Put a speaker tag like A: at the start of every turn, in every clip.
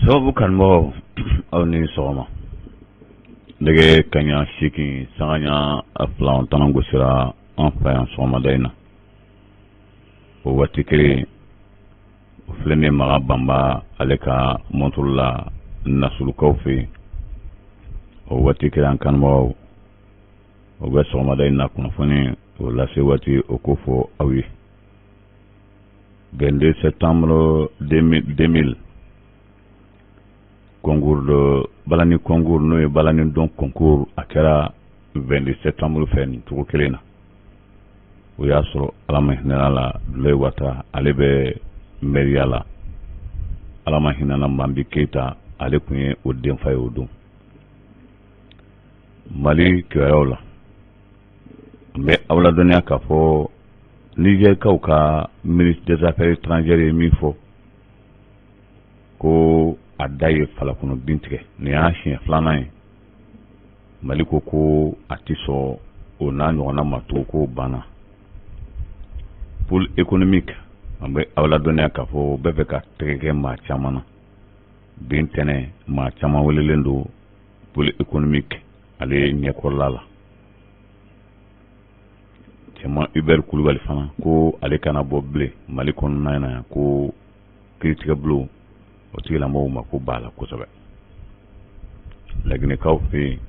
A: sababu karamɔgɔ aw ni sɔgɔma nɛgɛ kaɲa 8 sanga ɲa 2 tana gosira an fɛ yan sɔgɔmada in na o waati kelen o filɛ min maga banba ale ka montre la nasulukaw fɛ o waati kelen an karamɔgɔ o bɛ sɔgɔmada in na kunnafoni o lase waati o ko fɔ aw ye 22 septembre 2000 concours de balani concours n'o ye balani don concours a kɛra 22 septembre fɛ nin cogo kelen na o y'a sɔrɔ ala ma hinɛ la Dulayi Wata ale bɛ mairie la ala ma hinɛ na Mambi Keita ale kun ye o denfa ye o don Mali kibaruyaw la n bɛ aw ladɔnniya k'a fɔ Nigérikaw ka ministre des affaires étrangères ye min fɔ ko a da ye falakɔnɔ bin tigɛ nin y'a siɲɛ filanan ye Mali ko a tɛ sɔn o n'a ɲɔgɔnna ma tugun ko banna pôle économique an bɛ aw ladɔnniya k'a fɔ bɛɛ fɛ ka tɛgɛ kɛ maa caman na bin tɛnɛ maa caman welelen don pôle économique ale ɲɛkɔrɔla la cɛman Hubert Kulibali fana ko ale kana bɔ bilen Mali kɔnɔna na ko kiiritigɛbolo o tigilamɔgɔw ma ko b'a la kosɛbɛ Laginɛkaw fɛ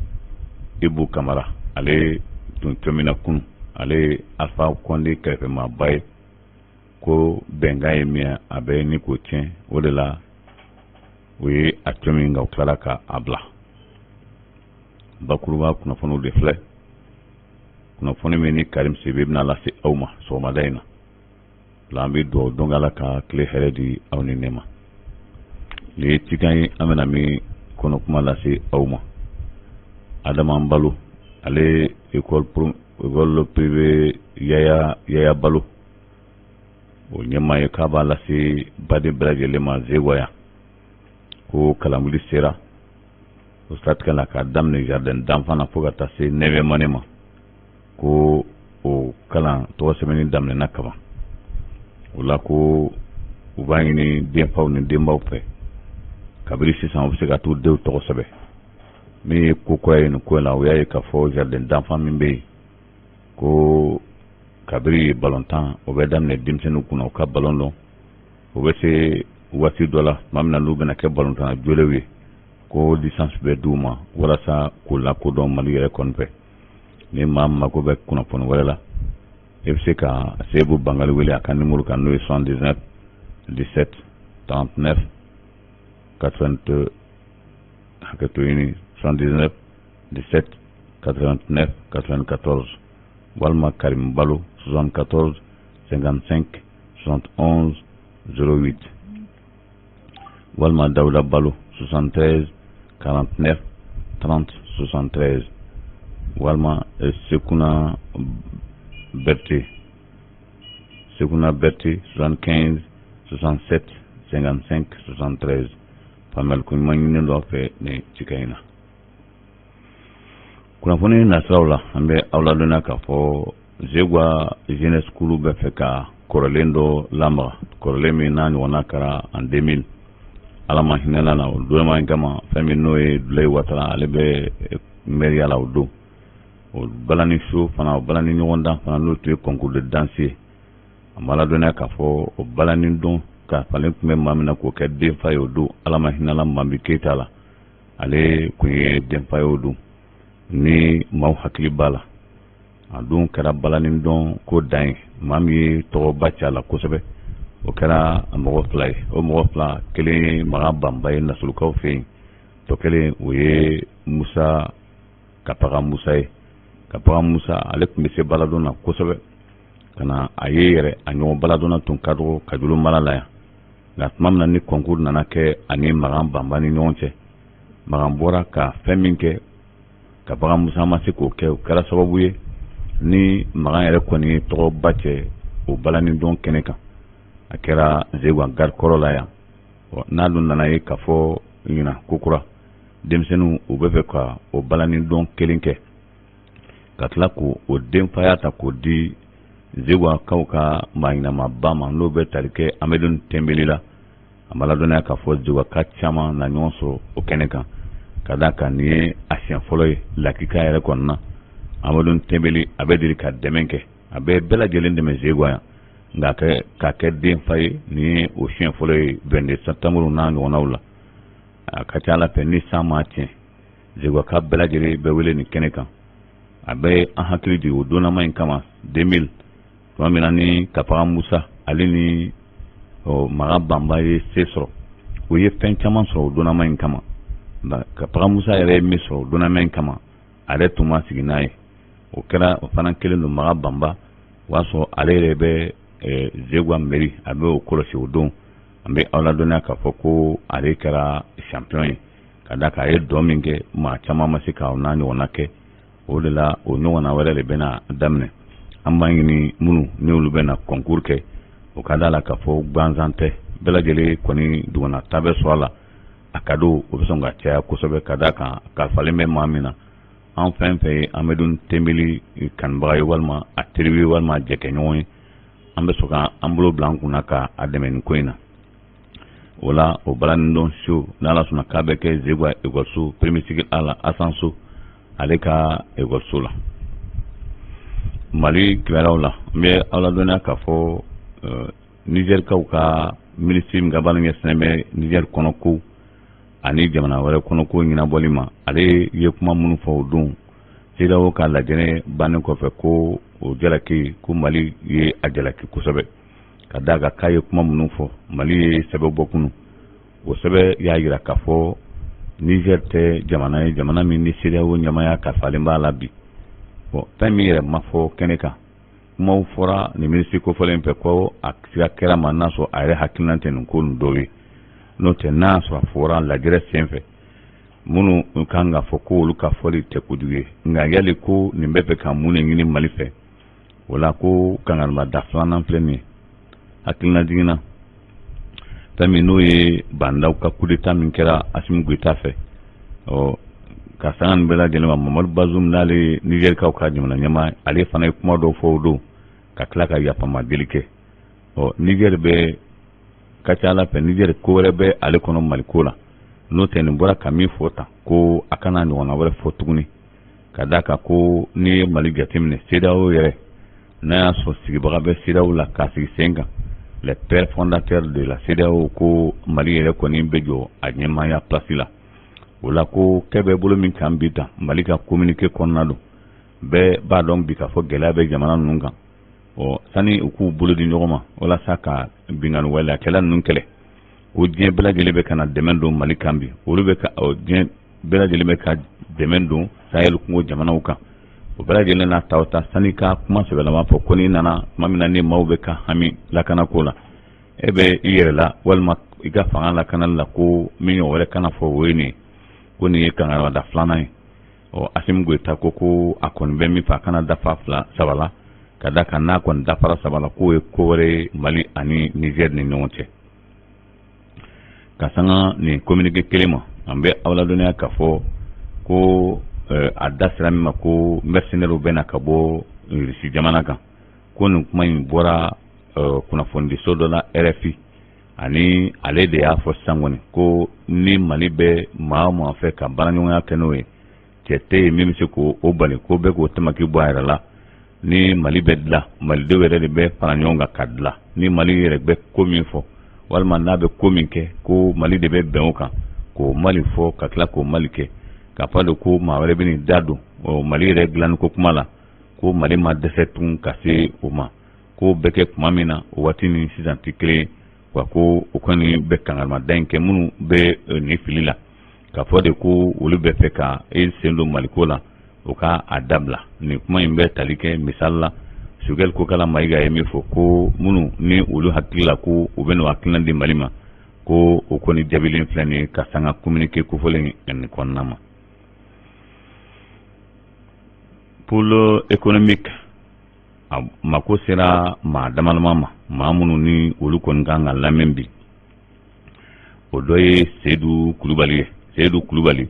A: Ibu Kamara ale tun tɛmɛna kunun ale Alpha Condé kɛrɛfɛmaaba ye ko bɛnkan ye min a bɛ ni ko tiɲɛ o de la o ye a tɛmɛ nka o tilala ka a bila bakuruba kunnafoniw de filɛ kunnafoni min ni Karim Sebe bɛna lase aw ma sɔgɔmada in na la an bɛ dugawu dɔn Ala ka tile hɛrɛ di aw ni ne ma nin ye cikan ye an bɛna min kɔnɔ kuma lase aw ma Adama Balo ale école privée Yaya Balo o ɲɛmaa ye k'a b'a lase baden bɛɛ lajɛlen ma Zegoya ko kalanwuli sera o siratigɛ la k'a daminɛ jardin d'enfant na fo ka taa se 9e année ma ko o kalan tɔgɔ sɛbɛnni daminɛna kaban o la ko u b'a ɲini denfaw ni denbaw fɛ kabiri sisan u bɛ se ka t'u denw tɔgɔ sɛbɛn min ye ko kura ye nin ko in la o y'a ye k'a fɔ jardin d'enfant min bɛ yen ko kabiri balontan o bɛ daminɛ denmisɛnninw kunna u ka balon dɔn o bɛ se waati dɔ la tuma min na n'u bɛna kɛ balontan jolenw ye ko licence bɛ d'u ma walasa k'u lakodɔn Mali yɛrɛ kɔni fɛ ni maa mago bɛ kunnafoni wɛrɛ la e bɛ se ka Seyibu Bangali wele a ka numéro kan n'o ye 79 17 39 80 hakɛto ɲini 79 17 89 94 walima Karim Balo 74 55 71 08 walima Dawuda Balo 73 49 30 73 walima Sekuna Berté 75 67 55 73 famel ko ɲuman ɲini dɔ fɛ ni cika in na kunnafoni nasiraw la an bɛ aw ladɔnniya k'a fɔ Zegwa jeunesse school bɛ fɛ ka kɔrɔlen dɔ lamaga kɔrɔlen min n'a ɲɔgɔnna kɛra en 2000 ala ma hinɛ la o don in kama fɛn min n'o ye Dulayi Wata ale bɛ mairie la o don o balani show fana o balani ɲɔgɔndan fana n'o tun ye concours de danse ye an b'a ladɔnniya k'a fɔ o balani don ka falen tun bɛ maa min na k'o kɛ denfa ye o don ala ma hinɛ la Mambi Keita la ale kun ye denfa ye o don ni maaw hakili b'a la a don kɛra balani dɔn ko dan ye maa min ye tɔgɔba ci a la kosɛbɛ o kɛra mɔgɔ fila ye o mɔgɔ fila kelen ye maga banba ye nasulukaw fɛ yen tɔ kelen o ye Musa Kapaga Musa ye Kapaga Musa ale tun bɛ se baladon na kosɛbɛ ka na a ye yɛrɛ a ɲɔgɔn baladon na tun ka dɔgɔ Kajulu mara la yan nka tuma min na ni concours nana kɛ ani Magan banba ni ɲɔgɔn cɛ Magan bɔra ka fɛn min kɛ Kapaga Musa ma se k'o kɛ o kɛra sababu ye ni Magan yɛrɛ kɔni ye tɔgɔba cɛ o balani don kɛnɛ kan a kɛra Zegwa gare kɔrɔ la yan n'a dun nana ye k'a fɔ ɲina kokura denmisɛnninw u bɛ fɛ ka o balani don kelen kɛ ka tila k'o denfaya ta k'o di Zegwa kaw ka maɲinamaba ma n'o bɛ tali kɛ Amadu Tɛnbeli la an b'a ladɔnniya k'a fɔ Zeguwaka caman na ɲɔgɔn sɔrɔ o kɛnɛ kan ka d'a kan nin ye a siɲɛ fɔlɔ ye Lakika yɛrɛ kɔnɔna na. Amadu Tɛnbeli a bɛ deli ka dɛmɛ kɛ, a bɛ bɛɛ lajɛlen dɛmɛ Zeguwa yan, nka k'a kɛ denfa ye nin ye o siɲɛ fɔlɔ ye 22 septembre n'a ɲɔgɔnnaw la. A ka ca Ala fɛ ni san ma tiɲɛ Zeguwaka bɛɛ lajɛlen bɛ wele nin kɛnɛ kan. A bɛ an hakili jigin o donnama in kama 2000 tuma min na ni Kapaga Musa ale ni Maga Banba ye se sɔrɔ, o ye fɛn caman sɔrɔ o donnama in kama. Kapaga Musa yɛrɛ ye min sɔrɔ o donnama in kama ale tun ma sigi n'a ye. O kɛra o fana kelen don Maga Banba, o y'a sɔrɔ ale yɛrɛ bɛ Zeguwa mairie a bɛ o kɔlɔsi o don. An bɛ aw ladɔnniya k'a fɔ ko ale kɛra champion ye, ka d'a kan a ye dɔ min kɛ maa caman ma se k'a n'a ɲɔgɔnna kɛ. O de la o ɲɔgɔnna wɛrɛ de bɛna daminɛ. An b'a ɲini minnu ni olu bɛna concours kɛ o ka d'a la k'a fɔ gansan tɛ, bɛɛ lajɛlen kɔni duguna ta bɛ sɔrɔ a la. A ka do o bɛ sɔn ka caya kosɛbɛ ka d'a kan kalifalen bɛ maa min na. An fɛn fɛn ye Amadu Tɛnbeli kanubaga ye walima a teriw ye walima a jɛkɛɲɔgɔn ye, an bɛ sɔn ka an bolo bila an kunna ka a dɛmɛ nin ko in na. O la o balanindon show n'Ala sɔnna k'a bɛ kɛ Zeguwa ekɔliso premier cycle A la Asanso ale ka ekɔliso la. Mali kibaruyaw la n bɛ aw ladɔnniya k'a fɔ Nizɛrikaw ka minisiri min ka baara ɲɛsinnen bɛ Nizɛri kɔnɔko ani jamana wɛrɛ kɔnɔko ɲɛnabɔli ma, ale ye kuma minnu fɔ o don CEDEAO ka lajɛnɛ bannen kɔfɛ ko o jalaki ko Mali ye a jalaki kosɛbɛ, ka d'a kan k'a ye kuma minnu fɔ Mali ye sɛbɛn bɔ kunu. O sɛbɛn y'a jira k'a fɔ Niger tɛ jamana ye, jamana min ni CEDEAO ɲamaya kalifalen b'a la bi. Bon, fɛn min yɛrɛ ma fɔ kɛnɛ kan, kumaw fɔra nin minisiri kofɔlen fɛ ko a siga kɛra ma n'a sɔrɔ a yɛrɛ hakilina tɛ nin ko nin dɔw ye. N'o tɛ n'a sɔrɔ a fɔra lajɛrɛ senfɛ minnu kan ka fɔ ko olu ka fɔli tɛ kojugu ye, nka yali ko nin bɛ fɛ ka mun de ɲini Mali fɛ, o la ko kangarima da filanan filɛ nin ye hakilina jiginna. Fɛn min n'o ye bandaw ka coup d'état min kɛra Asimi Goyita fɛ, ka sanga nin bɛɛ lajɛlen ma Mamadu Bazoum n'ale Nizɛrikaw ka jamana ɲɛmaa ale fana ye kuma dɔw fɔ o don ka tila ka yafama deli kɛ. Nizɛri bɛ ka ca Ala fɛ Nizɛri ko wɛrɛ bɛ ale kɔnɔ Mali ko la, n'o tɛ nin bɔra ka min fɔ tan ko a kana ɲɔgɔnna wɛrɛ fɔ tuguni, ka d'a kan ko n'i ye Mali jateminɛ CEDEAO yɛrɛ n'a y'a sɔrɔ sigibaga bɛ CEDEAO la k'a sigi sen kan, les pères fondateurs de la CEDEAO ko Mali yɛrɛ kɔni bɛ jɔ a ɲɛmaaya place la. O la ko kɛ bɛ bolo min kan bi tan Mali ka communiqué kɔnɔna don, bɛɛ b'a dɔn bi k'a fɔ gɛlɛya bɛ jamana ninnu kan. Sani u k'u bolo di ɲɔgɔn ma walasa ka binganni waleyakɛla ninnu kɛlɛ, o diɲɛ bɛɛ lajɛlen bɛ ka na dɛmɛ don Mali kan bi, olu bɛ ka diɲɛ bɛɛ lajɛlen bɛ ka dɛmɛ don Sahel kungo jamanaw kan. O bɛɛ lajɛlen n'a ta o ta sani ka kuma sɛbɛlama fɔ ko n'i nana tuma min na ni maaw bɛ ka hami lakanako la, e bɛ i yɛrɛ la walima i ka fanga lakanali la ko min wɛrɛ kana fɔ o ye nin ye, ko nin ye kangarida filanan ye. Asimi Goyita ko a kɔni bɛ min fɛ a kana dafa saba la, ka d'a kan n'a kɔni dafara saba la k'o ye ko wɛrɛ Mali ani Niger ni ɲɔgɔn cɛ. Ka sanga nin communiqué kelen ma, an bɛ aw ladɔnniya k'a fɔ ko a da sera min ma ko mercenaires bɛna ka bɔ Russie jamana kan, ko nin kuma in bɔra kunnafonidiso dɔ la RFI, ani ale de y'a fɔ sisan kɔni ko ni Mali bɛ maa o maa fɛ ka baaraɲɔgɔnya kɛ n'o ye, cɛ tɛ yen min bɛ se k'o bali ko bɛɛ k'o tamaki bɔ a yɛrɛ la. Ni Mali bɛ dilan Malidenw yɛrɛ de bɛ fara ɲɔgɔn kan ka dilan, ni Mali yɛrɛ bɛ ko min fɔ walima n'a bɛ ko min kɛ ko Mali de bɛ bɛn o kan k'o Mali fɔ ka tila k'o Mali kɛ, ka fɔ de ko maa wɛrɛ bɛ nin da don Mali yɛrɛ dilanni ko kuma la, ko Mali ma dɛsɛ tun ka se o ma, ko bɛ kɛ kuma min na o waati ni sisan tɛ kelen ye, wa ko o kɔni bɛ kangarimada in kɛ minnu bɛ nin fili la, ka fɔ de ko olu bɛ fɛ ka sen don Mali ko la, o ka a dabila. Nin kuma in bɛ tali kɛ misali la Sogɛli Kokala Mayiga ye min fɔ ko minnu ni olu hakili la ko u bɛ n'o hakilina di Mali ma, ko o kɔni jaabilen filɛ nin ye ka sanga communiqué kofɔlen nin kɔnɔna ma. Pôle économique a mako sera maa damalama ma, maa minnu ni olu kɔni kan ka lamɛn bi. O dɔ ye Seydou Kulubali ye. Seydou Kulubali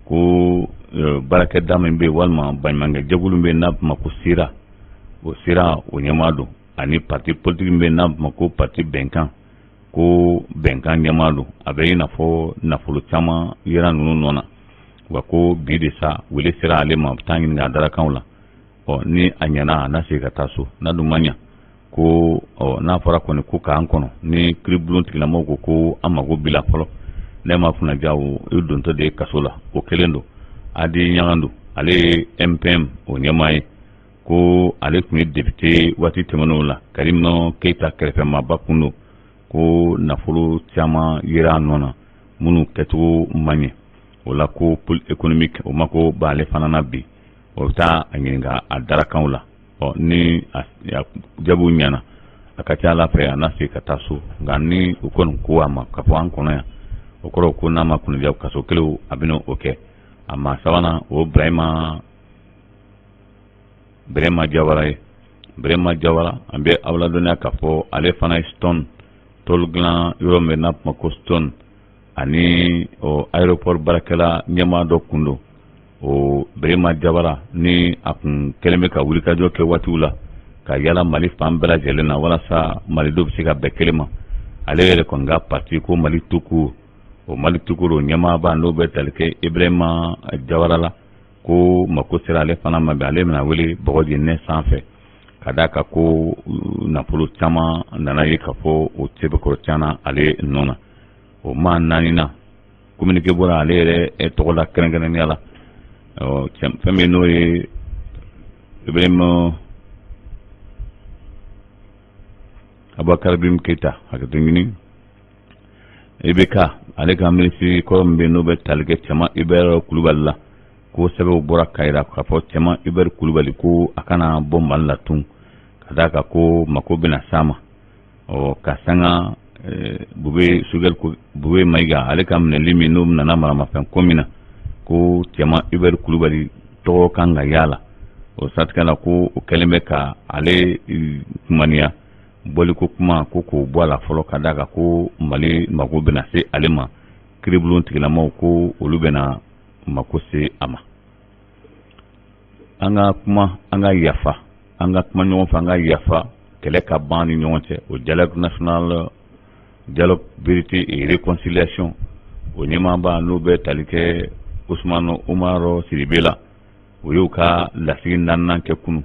A: ko baarakɛda min bɛ yen walima baɲumankɛ jɛkulu min bɛ yen n'a bɛ ma ko SIRA, o SIRA o ɲɛmaa don, ani parti politique min bɛ yen n'a bɛ ma ko parti bɛnkan, ko bɛnkan ɲɛmaa don a bɛ i n'a fɔ nafolo caman yera ninnu nɔ na wa ko bi de sa wele sera ale ma taa ɲininka a dalakanw la ni a ɲɛna a na se ka taa so n'a dun ma ɲa ko n'a fɔra kɔni ko k'an kɔnɔ ni kiribulon tigilamɔgɔw ko an mago bila fɔlɔ ne ma kunnaja o dontɔ de kaso la o kelen don Adi Ɲagandu ale ye MPM o ɲɛmaa ye ko ale tun ye député waati tɛmɛnenw la Karim Keita kɛrɛfɛmaaba kun don ko nafolo caman yera a nɔ na minnu kɛcogo man ɲɛ o la ko pôle économique o ma ko b'ale fana na bi o bɛ taa a ɲininka a dalakanw la ni jaabiw ɲɛna a ka ca Ala fɛ a na se ka taa so nka ni o kɔni ko a ma k'a fɔ an kɔnɔ yan o kɔrɔ ko n'a ma kunnaja kaso kelen a bɛna o kɛ a ma sabanan o Birahima Jawara ye Birahima Jawara an bɛ aw ladɔnniya k'a fɔ ale fana ye Stone tɔli dilan yɔrɔ min n'a kuma ko Stone ani aéroport baarakɛla ɲɛmaa dɔ kun don o Birahima Jawara ni a kun kɛlen bɛ ka wulikajɔ kɛ waatiw la ka yala Mali fan bɛɛ lajɛlen na walasa Malidenw bɛ se ka bɛn kelen ma ale yɛrɛ kɔni ka parti ko Mali Tukuru o Mali Tukuru ɲɛmaaba n'o bɛ tali kɛ Ibrahima Jawara la ko mako sera ale fana ma bɛn ale bɛna wele bɔgɔji nɛ sanfɛ ka d'a kan ko nafolo caman nana ye k'a fɔ o sɛbɛkɔrɔ caana ale nɔ na o maa naani na communiqué bɔra ale yɛrɛ tɔgɔ la kɛrɛnkɛrɛnnenya la fɛn min n'o ye Ibrahima Abubakar Bim Keita hakɛto ɲini IBK ale ka minisiri kɔrɔ min bɛ n'o bɛ tali kɛ cɛman Hubert Kulubali la ko sɛbɛnw bɔra Kayira k'a fɔ cɛman Hubert Kulubali ko a kana bɔ Mali la tun ka d'a kan ko mako bɛna s'a ma ka sanga Bube Mayiga ale ka minɛli min n'o nana maramafɛn ko min na ko cɛman Hubert Kulubali tɔgɔ kan ka yala o siratigɛ la ko o kɛlen bɛ ka ale kumaniya bɔli ko kuma ko k'o bɔ a la fɔlɔ ka d'a kan ko Mali mako bɛna se ale ma kiribulon tigilamɔgɔw ko olu bɛna mako se a ma an ka kuma an ka yafa an ka kuma ɲɔgɔn fɛ an ka yafa kɛlɛ ka ban ni ɲɔgɔn cɛ o dialogue national dialogue vérité et réconciliation o ɲɛmaaba n'o bɛ tali kɛ Usmanu Umaru Sidibe la o y'u ka lasigi naaninan kɛ kunu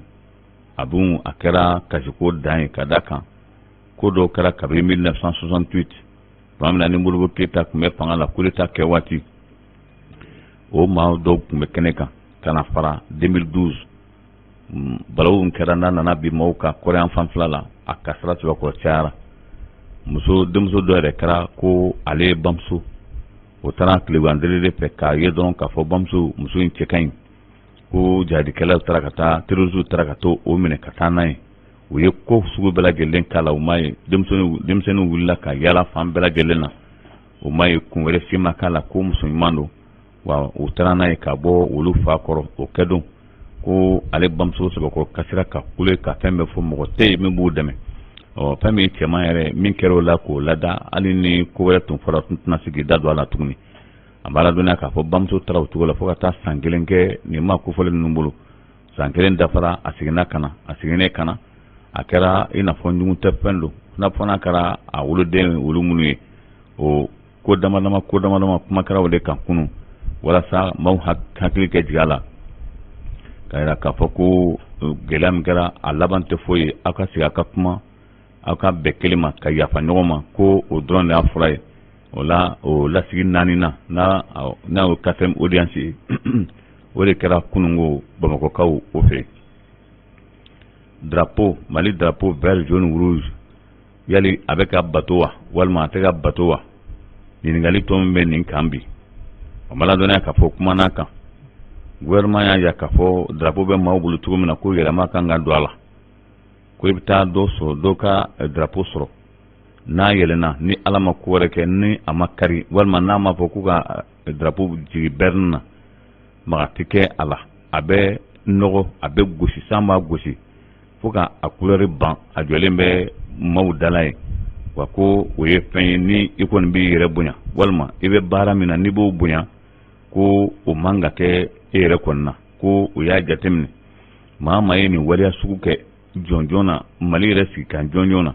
A: a dun a kɛra kasiko dan ye ka da kan ko dɔw kɛra kabini 1968 tuma min na ni Modibo Keyita tun bɛ fanga la coup d'état kɛ waati o maa dɔw tun bɛ kɛnɛ kan ka na fara 2012 balawu kɛra n'a nana bi maaw ka kɔrɔyan fanfɛla la a kasara sɛbɛkɔrɔ cayara denmuso dɔ yɛrɛ kɛra ko ale bamuso o taara tilegandelele de fɛ k'a ye dɔrɔn k'a fɔ bamuso muso in cɛ ka ɲi ko jihadikɛlaw taara ka taa terroristes taara ka taa o minɛ ka taa n'a ye u ye ko sugu bɛɛ lajɛlen k'a la u m'a ye denmisɛnninw wulila ka yaala fan bɛɛ lajɛlen na u m'a ye kun wɛrɛ si ma k'a la ko muso ɲuman don wa u taara n'a ye ka bɔ olu fa kɔrɔ o kɛ don ko ale bamuso sɛbɛkɔrɔ kasira ka kule ka fɛn bɛɛ fɔ mɔgɔ tɛ yen min b'u dɛmɛ fɛn min cɛman yɛrɛ min kɛra o la k'o lada hali ni ko wɛrɛ tun fɔra tun tɛna se k'i da don a la tuguni a b'a ladɔnniya k'a fɔ bamuso taara o cogo la fo ka taa san kelen kɛ nin ma kofɔlen ninnu bolo san kelen dafara a seginnen ka na a kɛra i n'a fɔ ɲugun tɛ fɛn don n'a fɔ n'a kɛra a woloden olu minnu ye o ko damadama kuma kɛra o de kan kunu walasa maaw hakili kɛ jigin a la ka yira k'a fɔ ko gɛlɛya min kɛra a laban tɛ foyi ye aw ka sigi aw ka kuma aw ka bɛn kelen ma ka yafa ɲɔgɔn ma ko o dɔrɔn de y'a fɔra ye o la o lasigi naaninan n'a y'o quatrième audience ye o de kɛra kunungo bamakɔkaw o fɛ drapeau Mali drapeau vert jaune rouge yali a bɛ ka bato wa walima a tɛ ka bato wa ɲininkali tɔ min bɛ nin kan bi o ma ladɔnniya k'a fɔ kuma n'a kan gouvernement y'a jira k'a fɔ drapeau bɛ maaw bolo cogo min na ko yɛlɛma kan ka don a la ko i bɛ taa dɔ sɔrɔ dɔ ka drapeau sɔrɔ n'a yɛlɛnna ni ala ma ko wɛrɛ kɛ ni a ma kari walima n'a ma fɔ k'u ka drapeau jigi bɛrɛnin na maga tɛ kɛ a la a bɛ nɔgɔ a bɛ gosi san b'a gosi fo ka a couleur ban a jɔlen bɛ maaw dala ye wa ko o ye fɛn ye ni i kɔni b'i yɛrɛ bonya walima i bɛ baara min na n'i b'o bonya ko o man ka kɛ e yɛrɛ kɔni na ko o y'a jateminɛ maa ye nin waleya sugu kɛ jɔnjɔn na Mali yɛrɛ sigi kan jɔnjɔn na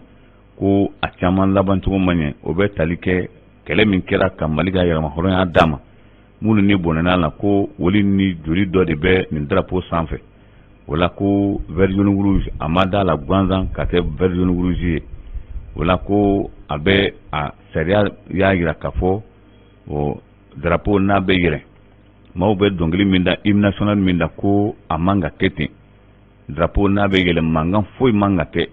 A: ko a caman laban cogo man ɲɛ o bɛ tali kɛ kɛlɛ min kɛra ka Mali ka yɛrɛma hɔrɔnya d'a ma minnu ni bɔnɛna la ko olu ni joli dɔ de bɛ nin drapeau sanfɛ o la ko vert jaune rouge a ma d'a la gansan ka kɛ vert jaune rouge ye o la ko a bɛ a sariya y'a jira k'a fɔ o drapeau n'a bɛ yɛlɛ maaw bɛ dɔnkili min da hymne national min da ko a man ka kɛ ten drapeau n'a bɛ yɛlɛ mankan foyi man ka kɛ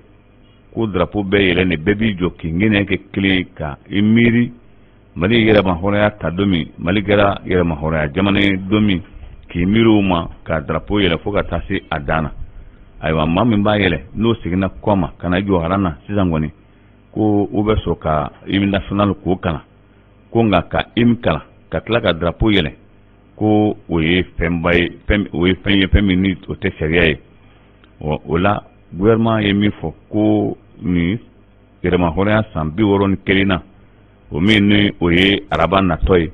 A: ko drapeau bɛ yɛlɛ ni bɛɛ b'i jɔ k'i ŋɛnɛ kɛ kelen ka i miiri Mali yɛrɛma hɔrɔnya ta don min Mali kɛra yɛrɛma hɔrɔnya jamana ye don min k'i miiri o ma ka drapeau yɛlɛ fo ka taa se a dan na ayiwa maa min b'a yɛlɛ n'o seginna kɔ ma ka na jɔ haran na sisan kɔni ko u bɛ sɔrɔ ka hymne national k'o kalan ko nka ka hymne kalan ka tila ka drapeau yɛlɛ ko o ye fɛnba ye o ye fɛn ye fɛn min ni o tɛ sariya ye o la gouvernement ye min fɔ ko ni yɛrɛma hɔrɔnya san 61 na o min ni o ye araba natɔ ye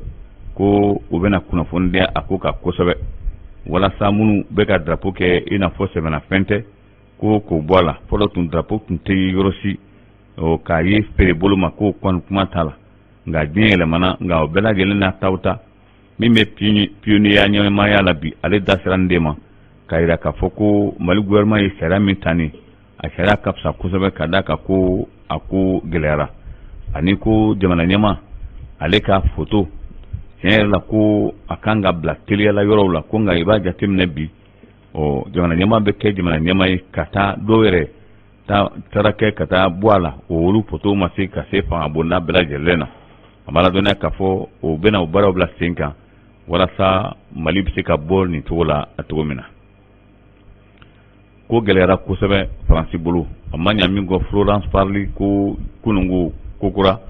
A: ko u bɛna kunnafoni di a ko ka kosɛbɛ walasa minnu bɛ ka drapeau kɛ i n'a fɔ sɛbɛnnafɛn tɛ ko k'o bɔ a la fɔlɔ tun drapeau tun tɛ yɔrɔ si k'a ye feere bolo ma ko kɔni kuma t'a la nka diɲɛ yɛlɛmana nka o bɛɛ lajɛlen n'a taw ta min bɛ pionnier ɲɛnɛmaya la bi ale da sera nin de ma k'a jira k'a fɔ ko Mali gouvernement ye sariya min ta nin a sariya ka fisa kosɛbɛ ka d'a kan ko a ko gɛlɛyara ani ko jamana ɲɛma ale ka photo tiɲɛ yɛrɛ la ko a kan ka bila teliyala yɔrɔw la ko nka i b'a jateminɛ bi jamana ɲɛma bɛ kɛ jamana ɲɛma ye ka taa dɔw yɛrɛ taara kɛ ka taa bɔ a la o olu photo ma se ka se fanga bonda bɛɛ lajɛlen na a b'a ladɔnniya k'a fɔ o bɛna o baaraw bila sen kan walasa Mali bɛ se ka bɔ nin cogo la a cogo min na ko gɛlɛyara kosɛbɛ Faransi bolo a ma ɲa min kɔ Florence Parly ko kununko ko kura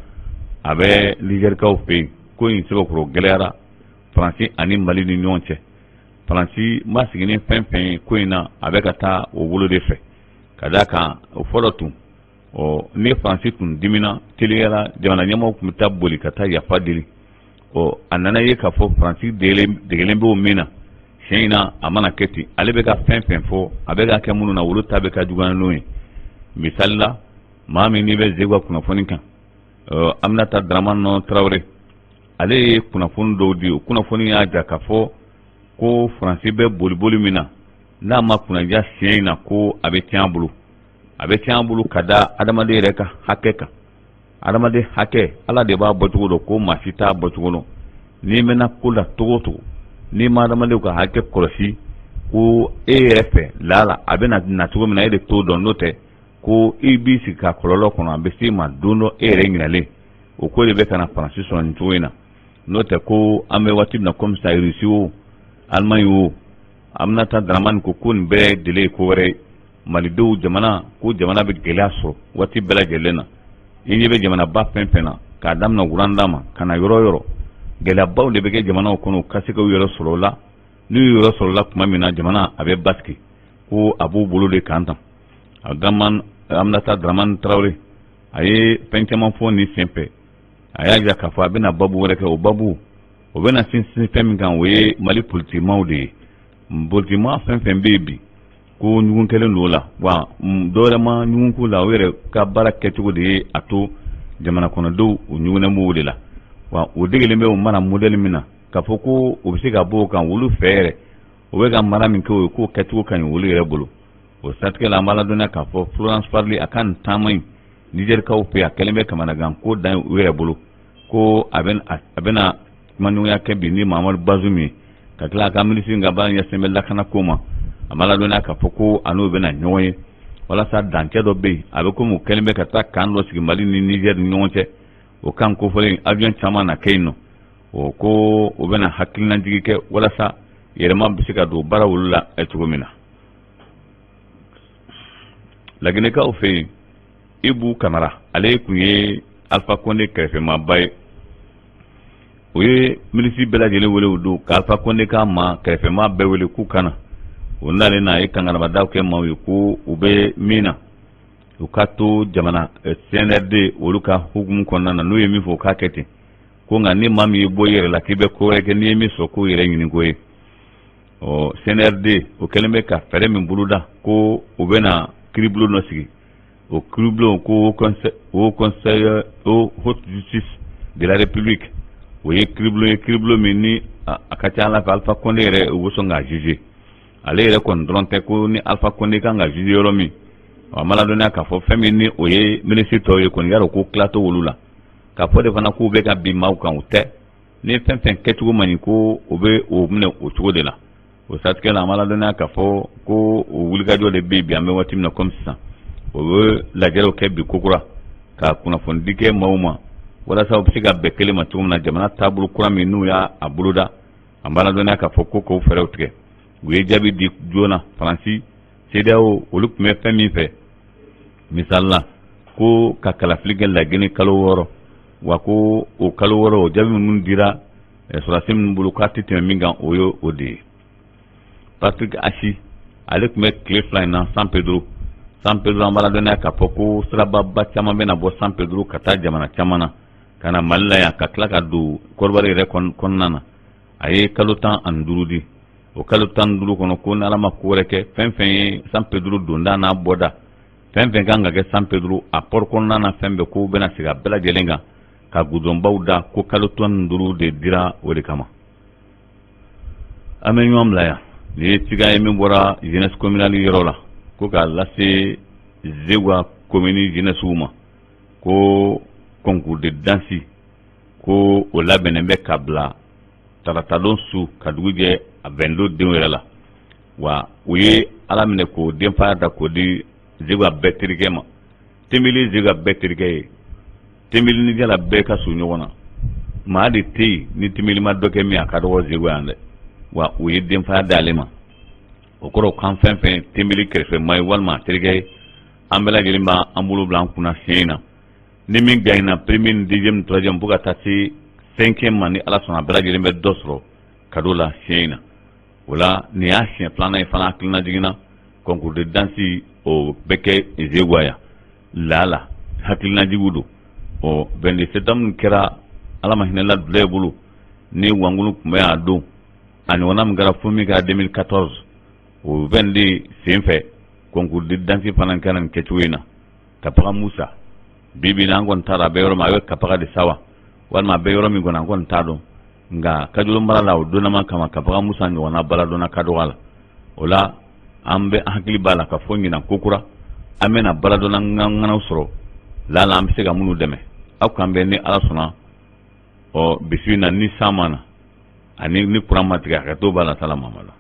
A: a bɛ Nigérikaw fɛ yen ko in sɛbɛkɔrɔ gɛlɛyara Faransi ani Mali ni ɲɔgɔn cɛ Faransi ma sigi ni fɛn fɛn ye ko in na a bɛ ka taa o bolo de fɛ ka d'a kan o fɔlɔ tun ni Faransi tun dimina teliyala jamana ɲɛmaaw tun bɛ taa boli ka taa yafa deli a nana ye k'a fɔ Faransi degelen bɛ o min na tiɲɛ in na a mana kɛ ten ale bɛ ka fɛn fɛn fɔ a bɛ ka kɛ minnu na olu ta bɛ ka juguya n'o ye misali la maa min n'i bɛ Zegwa kunnafoni kan Aminata Dramane Traoré ale ye kunnafoni dɔw di o kunnafoni y'a jira k'a fɔ ko Faransi bɛ boli min na n'a ma kunnaja siɲɛ in na ko a bɛ tiɲɛ a bolo ka da adamaden yɛrɛ ka hakɛ kan adamaden hakɛ Ala de b'a bɔcogo dɔn ko maa si t'a bɔcogo dɔn n'i mɛnna ko la togo togo n'i ma adamadenw ka hakɛ kɔlɔsi ko e yɛrɛ fɛ lala a bɛ na cogo min na e de t'o dɔn n'o tɛ ko i b'i sigi ka kɔlɔlɔ kɔnɔ a bɛ se ma don dɔ e yɛrɛ ɲinalen o ko de bɛ ka na Faransi sɔrɔ nin cogo in na n'o tɛ ko an bɛ waati min na komi sa Rusi o Allemagne o Aminata Dramane ko nin bɛɛ dele ye ko wɛrɛ ye Malidenw ko jamana bɛ gɛlɛya sɔrɔ waati bɛɛ lajɛlen na i ɲɛ bɛ jamanaba fɛn fɛn na k'a daminɛ wuranda ma ka na yɔrɔ yɔrɔ gɛlɛyabaw de bɛ kɛ jamanaw kɔnɔ ka se k'u yɔrɔ sɔrɔ o la n'u y'u yɔrɔ sɔrɔ o la tuma min na jamana a bɛ basigi ko a b'u bolo de kan tan Aminata Dramane Traoré a ye fɛn caman fɔ nin sen fɛ a y'a jira k'a fɔ a bɛna babu wɛrɛ kɛ o babu o bɛna sinsin fɛn min kan o ye Mali politikimaw de ye politikimaa fɛn fɛn bɛ yen bi ko ɲugun kɛlen don o la wa dɔwɛrɛ ma ɲugun k'u la o yɛrɛ ka baara kɛcogo de ye a to jamana kɔnɔdenw o ɲugunnen b'o de la wa o degelen bɛ o mara modèle min na k'a fɔ ko o bɛ se ka bɔ o kan olu fɛ yɛrɛ o bɛ ka mara min kɛ o ye k'o kɛcogo ka ɲi olu yɛrɛ bolo o siratigɛ la an b'a ladɔnniya k'a fɔ Florence Parly a ka nin taama in Nigérikaw fɛ a kɛlen bɛ kamanagan ko dan u yɛrɛ bolo ko a bɛna kumaɲɔgɔnya kɛ bi ni Mahamadu Bazoum ye ka tila a ka minisiri ka baara ɲɛsin bɛ lakana ko ma a b'a ladɔnniya k'a fɔ ko a n'o bɛna ɲɔgɔn ye walasa dancɛ dɔ bɛ yen a bɛ komi u kɛlen bɛ ka taa kan dɔ sigi Mali ni Niger ni ɲɔgɔn cɛ o kan kofɔlen avion caman na kɛ yen nɔ o ko o bɛna hakilinajigi kɛ walasa yɛrɛma bɛ se ka don baara olu la cogo min na Laginɛkaw fɛ yen Ibu Kamara ale kun ye Alpha Condé kɛrɛfɛmaaba ye o ye minisiri bɛɛ lajɛlen wele o don ka Alpha Condé ka ma kɛrɛfɛmaa bɛɛ wele k'u kana o nalen na a ye kangarabadaw kɛ maaw ye ko u bɛ min na u ka to jamana CNRD olu ka hukumu kɔnɔna na n'u ye min fɔ u k'a kɛ ten ko nka ni maa min ye bɔ i yɛrɛ la k'i bɛ ko wɛrɛ kɛ n'i ye min sɔrɔ k'o yɛrɛ ɲini ko ye CNRD o kɛlen bɛ ka fɛɛrɛ min boloda ko u bɛna kiiribulon dɔ sigi au criblo au conseil au haute justice de la République o ye criblo min ni a ka ca Ala fɛ Alpha Condé yɛrɛ o sɔn k'a juger ale yɛrɛ kɔni dɔrɔn tɛ ko ni Alpha Condé kan ka juger yɔrɔ min a ma ladɔnniya k'a fɔ fɛn min ni o ye ministre tɔw ye kɔni yarɔ ko tilatɔ wolu la k'a fɔ de fana k'u bɛ ka bin maaw kan o tɛ ni fɛn fɛn kɛcogo man ɲi ko o bɛ o minɛ o cogo de la o siratigɛ la a ma ladɔnniya k'a fɔ ko o wulikajɔ de bɛ yen bi an bɛ waati min na komi sisan o bɛ lajɛrew kɛ bi kokura ka kunnafonidi kɛ maaw ma walasa u bɛ se ka bɛn kelen ma cogo min na jamana taabolo kura min n'u y'a boloda an b'a ladɔnniya k'a fɔ ko k'o fɛɛrɛw tigɛ u ye jaabi di joona Faransi CEDEAO olu tun bɛ fɛn min fɛ misali la ko ka kalafili kɛ Laginɛ kalo 6 wa ko o kalo 6 o jaabi minnu dira sɔrɔdasi minnu bolo k'a tɛ tɛmɛ min kan o ye o de ye Patrick Achi ale tun bɛ tile 2 in na San Pedro an b'a ladɔnniya k'a fɔ ko sirababa caman bɛna bɔ San Pedro ka taa jamana caman na ka na Mali la yan ka tila ka don Kɔrɔbari yɛrɛ kɔnɔna na a ye kalo 15 di o kalo 15 kɔnɔ ko ni Ala ma ko wɛrɛ kɛ fɛn fɛn ye San Pedro donda n'a bɔda fɛn fɛn kan ka kɛ San Pedro a port kɔnɔna na fɛn bɛɛ ko bɛna segin a bɛɛ lajɛlen kan ka gudɔrɔnbaw da ko kalo 15 de dira o de kama an bɛ ɲɔgɔn bila yan nin ye cikan ye min bɔra jeunesse communale yɔrɔ la ko k'a lase Zegwa commune jeunesse ma ko concours de danse ko o labɛnnen bɛ ka bila taratadon su ka dugu jɛ a 22 denw yɛrɛ la wa u ye Ala minɛ k'o denfaya da k'o di Zegwa bɛɛ terikɛ ma Tembeli Zegwa bɛɛ terikɛ ye Tembeli ni Jala bɛɛ ka surun ɲɔgɔn na maa de tɛ yen ni Tembeli ma dɔ kɛ min a ka dɔgɔ Zegwa yan dɛ wa u ye denfaya d'ale ma o kɔrɔ kan fɛn fɛn Tembeli kɛrɛfɛ maa ye walima terikɛ ye an bɛɛ lajɛlen b'an an bolo bila an kunna siɲɛ in na ni min gagnera premier ni deuxième ni troisième fo ka taa se 5e ma ni Ala sɔnna a bɛɛ lajɛlen bɛ dɔ sɔrɔ cadeau la siɲɛ in na o la nin y'a siɲɛ filanan ye fana hakilina jiginna concours de danse o bɛ kɛ Zegwa yan Lala hakilina jigiw don o 22 septembre kɛra Ala ma hinɛ la dulɛ bolo ni Wangulu tun bɛ yan a don a ɲɔgɔnna min kɛra fo min kɛra 2014 o 22 sen fɛ concours de danse fana kɛra nin kɛcogo in na Kapaga Musa bibi na an kɔni t'a dɔn a bɛ yɔrɔ min a bɛ Kapaga de sa wa walima a bɛ yɔrɔ min kɔni an kɔni t'a dɔn nka Kajolo mara la o donnama kama Kapaga Musa ɲɔgɔnna baladonna ka dɔgɔ a la o la an bɛ hakili b'a la ka fɔ ɲinan kokura an bɛna baladonna ŋanaw sɔrɔ Lala an bɛ se ka minnu dɛmɛ aw kan bɛ ni Ala sɔnna ɔ bisi na ni san ma na ani ni kuran ma tigɛ a ka to b'a la sala mamala